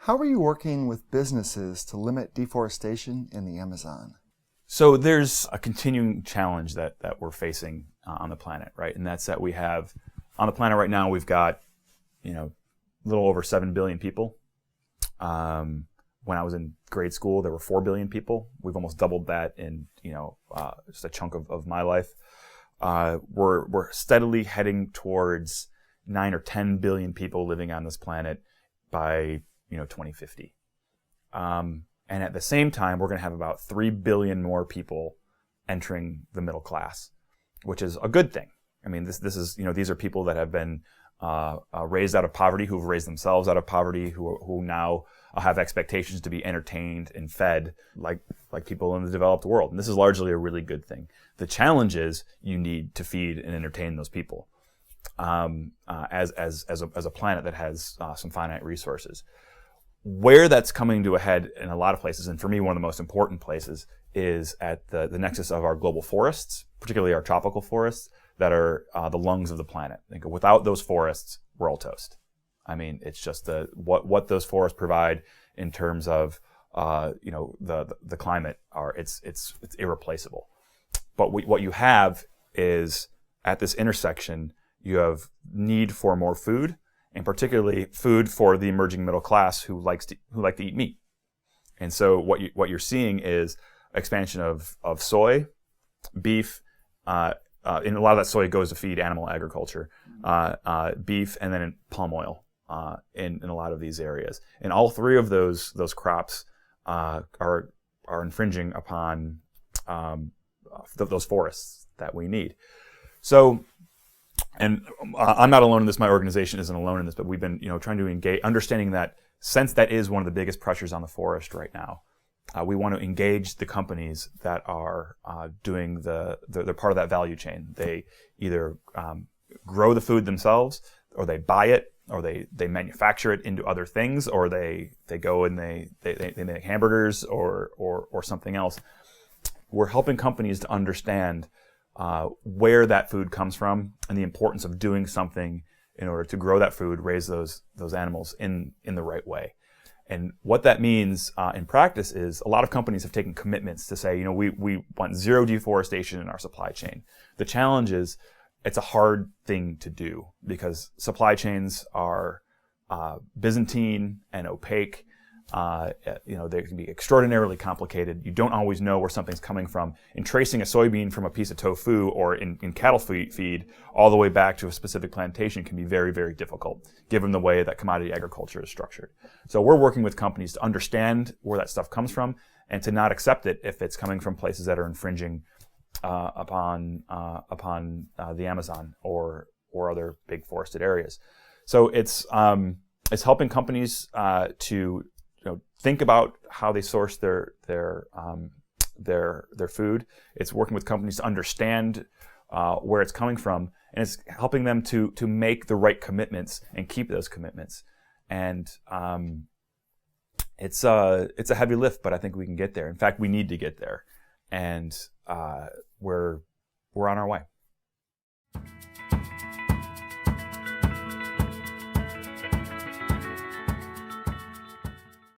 How are you working with businesses to limit deforestation in the Amazon? So there's a continuing challenge that we're facing on the planet, right? And that's that we have, on the planet right now, we've got, a little over 7 billion people. When I was in grade school, there were 4 billion people. We've almost doubled that in, just a chunk of my life. We're steadily heading towards 9 or 10 billion people living on this planet by, 2050. And at the same time, we're going to have about 3 billion more people entering the middle class, which is a good thing. I mean, this is, these are people that have been raised out of poverty, who've raised themselves out of poverty, who now have expectations to be entertained and fed like people in the developed world. And this is largely a really good thing. The challenge is you need to feed and entertain those people as a planet that has some finite resources. Where that's coming to a head in a lot of places, and for me, one of the most important places, is at the nexus of our global forests, particularly our tropical forests, that are the lungs of the planet. I think without those forests, we're all toast. I mean, it's just what those forests provide in terms of the climate it's irreplaceable. But what you have is at this intersection, you have need for more food, and particularly food for the emerging middle class who like to eat meat. And so what you're seeing is expansion of soy, beef, and a lot of that soy goes to feed animal agriculture, beef, and then palm oil in a lot of these areas. And all three of those crops are infringing upon those forests that we need. So. And I'm not alone in this. My organization isn't alone in this, but we've been, trying to engage, understanding that since that is one of the biggest pressures on the forest right now, we want to engage the companies that are doing they're part of that value chain. They either grow the food themselves, or they buy it, or they manufacture it into other things, or they go and they make hamburgers or something else. We're helping companies to understand where that food comes from and the importance of doing something in order to grow that food, raise those animals in the right way. And what that means in practice is a lot of companies have taken commitments to say, we want zero deforestation in our supply chain. The challenge is it's a hard thing to do because supply chains are Byzantine and opaque. They can be extraordinarily complicated. You don't always know where something's coming from. And tracing a soybean from a piece of tofu or in cattle feed all the way back to a specific plantation can be very, very difficult, given the way that commodity agriculture is structured. So we're working with companies to understand where that stuff comes from and to not accept it if it's coming from places that are infringing upon the Amazon or other big forested areas. So it's helping companies to think about how they source their food. It's working with companies to understand where it's coming from, and it's helping them to make the right commitments and keep those commitments. And it's a heavy lift, but I think we can get there. In fact, we need to get there, and we're on our way.